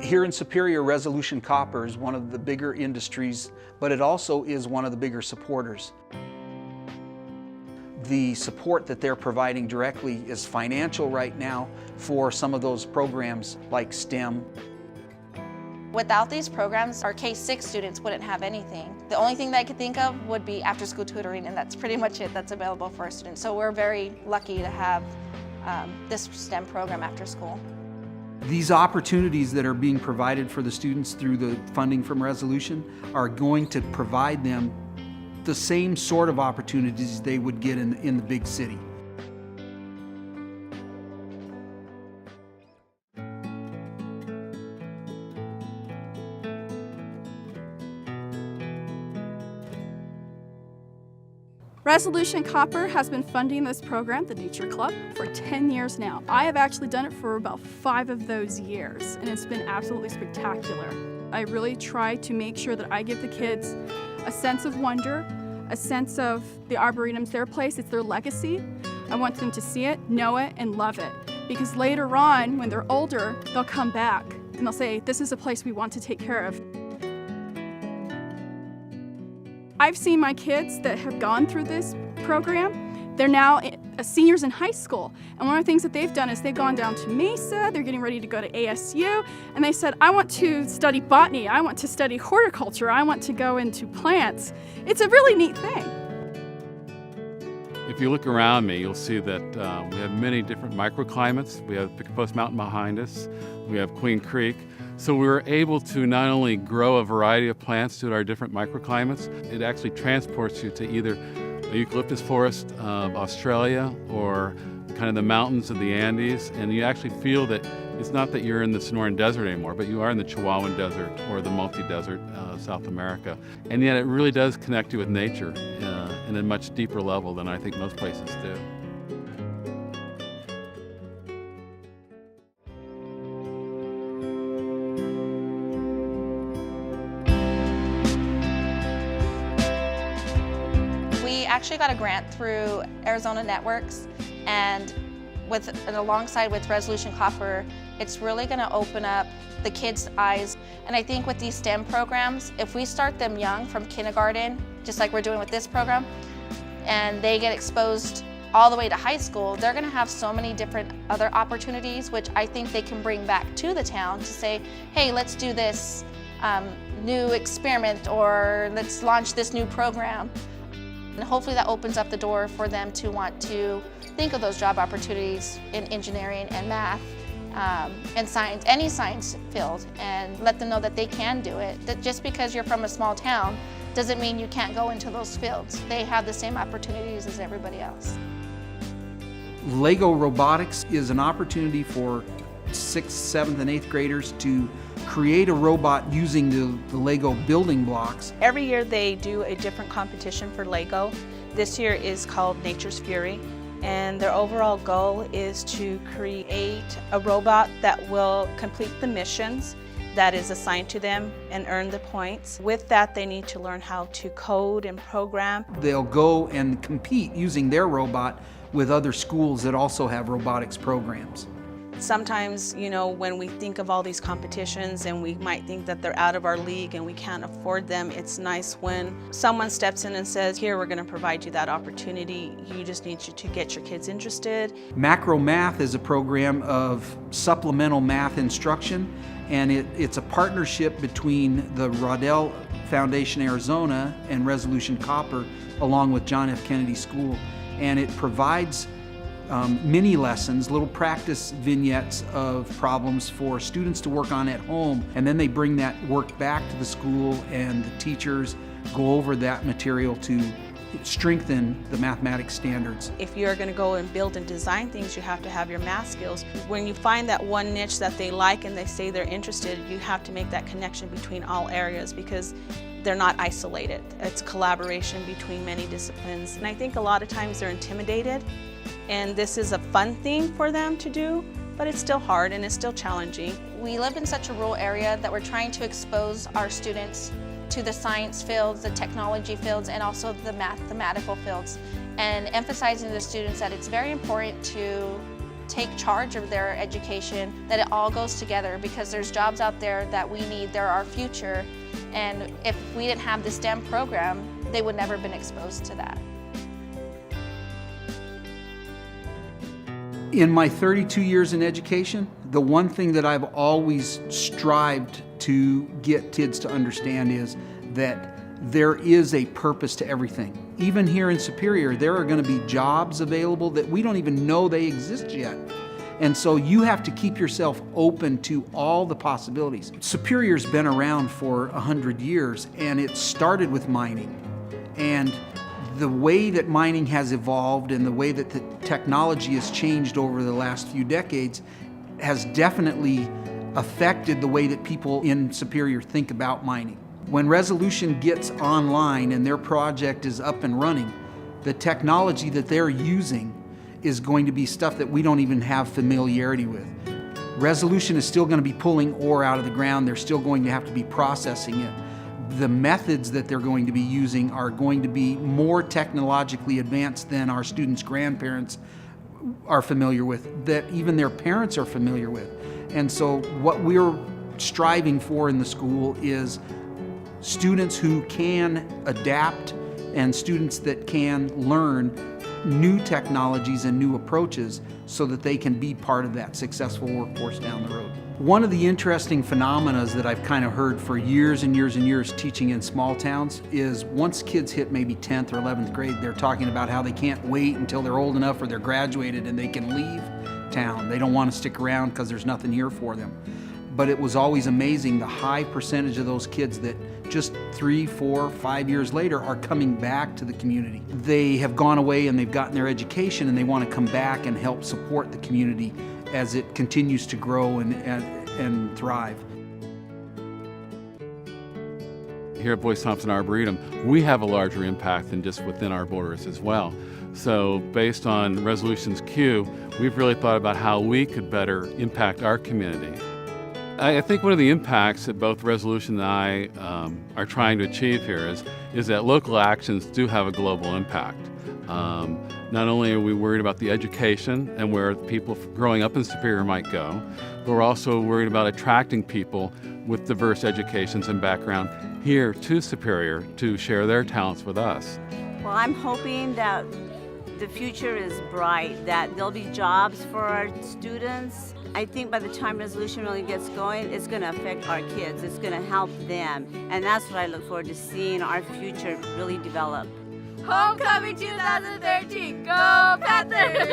Here in Superior, Resolution Copper is one of the bigger industries, but it also is one of the bigger supporters. The support that they're providing directly is financial right now for some of those programs like STEM. Without these programs, our K-6 students wouldn't have anything. The only thing that I could think of would be after-school tutoring, and that's pretty much it that's available for our students. So we're very lucky to have this STEM program after school. These opportunities that are being provided for the students through the funding from Resolution are going to provide them the same sort of opportunities they would get in the big city. Resolution Copper has been funding this program, the Nature Club, for 10 years now. I have actually done it for about 5 of those years, and it's been absolutely spectacular. I really try to make sure that I give the kids a sense of wonder, a sense of the Arboretum's their place, it's their legacy. I want them to see it, know it, and love it. Because later on, when they're older, they'll come back and they'll say, this is a place we want to take care of. I've seen my kids that have gone through this program. They're now seniors in high school. And one of the things that they've done is they've gone down to Mesa, they're getting ready to go to ASU, and they said, I want to study botany, I want to study horticulture, I want to go into plants. It's a really neat thing. If you look around me, you'll see that we have many different microclimates. We have Picket Post Mountain behind us. We have Queen Creek. So we were able to not only grow a variety of plants to our different microclimates, it actually transports you to either a eucalyptus forest of Australia or kind of the mountains of the Andes, and you actually feel that it's not that you're in the Sonoran Desert anymore, but you are in the Chihuahuan Desert or the multi-desert South America. And yet it really does connect you with nature in a much deeper level than I think most places do. We actually got a grant through Arizona Networks, and alongside with Resolution Copper, it's really going to open up the kids' eyes. And I think with these STEM programs, if we start them young from kindergarten, just like we're doing with this program, and they get exposed all the way to high school, they're going to have so many different other opportunities, which I think they can bring back to the town to say, hey, let's do this new experiment, or let's launch this new program. And hopefully that opens up the door for them to want to think of those job opportunities in engineering and math and science, any science field, and let them know that they can do it. That just because you're from a small town doesn't mean you can't go into those fields. They have the same opportunities as everybody else. Lego robotics is an opportunity for 6th, 7th, and 8th graders to create a robot using the Lego building blocks. Every year they do a different competition for Lego. This year is called Nature's Fury, and their overall goal is to create a robot that will complete the missions that is assigned to them and earn the points. With that, they need to learn how to code and program. They'll go and compete using their robot with other schools that also have robotics programs. Sometimes, you know, when we think of all these competitions and we might think that they're out of our league and we can't afford them, it's nice when someone steps in and says, here, we're going to provide you that opportunity. You just need to get your kids interested. Macro Math is a program of supplemental math instruction, and it's a partnership between the Rodell Foundation Arizona and Resolution Copper along with John F. Kennedy School, and it provides mini lessons, little practice vignettes of problems for students to work on at home, and then they bring that work back to the school and the teachers go over that material to strengthen the mathematics standards. If you're going to go and build and design things, you have to have your math skills. When you find that one niche that they like and they say they're interested, you have to make that connection between all areas because they're not isolated. It's collaboration between many disciplines. And I think a lot of times they're intimidated, and this is a fun thing for them to do, but it's still hard and it's still challenging. We live in such a rural area that we're trying to expose our students to the science fields, the technology fields, and also the mathematical fields, and emphasizing to the students that it's very important to take charge of their education, that it all goes together, because there's jobs out there that we need, they're our future, and if we didn't have the STEM program, they would never have been exposed to that. In my 32 years in education, the one thing that I've always strived to get kids to understand is that there is a purpose to everything. Even here in Superior, there are going to be jobs available that we don't even know they exist yet. And so you have to keep yourself open to all the possibilities. Superior's been around for 100 years, and it started with mining. And the way that mining has evolved and the way that the technology has changed over the last few decades has definitely affected the way that people in Superior think about mining. When Resolution gets online and their project is up and running, the technology that they're using is going to be stuff that we don't even have familiarity with. Resolution is still going to be pulling ore out of the ground. They're still going to have to be processing it. The methods that they're going to be using are going to be more technologically advanced than our students' grandparents are familiar with, that even their parents are familiar with. And so what we're striving for in the school is students who can adapt and students that can learn new technologies and new approaches so that they can be part of that successful workforce down the road. One of the interesting phenomena that I've kind of heard for years and years and years teaching in small towns is once kids hit maybe 10th or 11th grade, they're talking about how they can't wait until they're old enough or they're graduated and they can leave town. They don't want to stick around because there's nothing here for them. But it was always amazing the high percentage of those kids that just 3, 4, 5 years later are coming back to the community. They have gone away and they've gotten their education and they want to come back and help support the community as it continues to grow and thrive. Here at Boyce Thompson Arboretum, we have a larger impact than just within our borders as well. So based on Resolution's Q, we've really thought about how we could better impact our community. I think one of the impacts that both Resolution and I are trying to achieve here is that local actions do have a global impact. Not only are we worried about the education and where people growing up in Superior might go, but we're also worried about attracting people with diverse educations and background here to Superior to share their talents with us. Well, I'm hoping that the future is bright, that there'll be jobs for our students. I think by the time Resolution really gets going, it's going to affect our kids. It's going to help them. And that's what I look forward to seeing our future really develop. Homecoming 2013, go Panthers!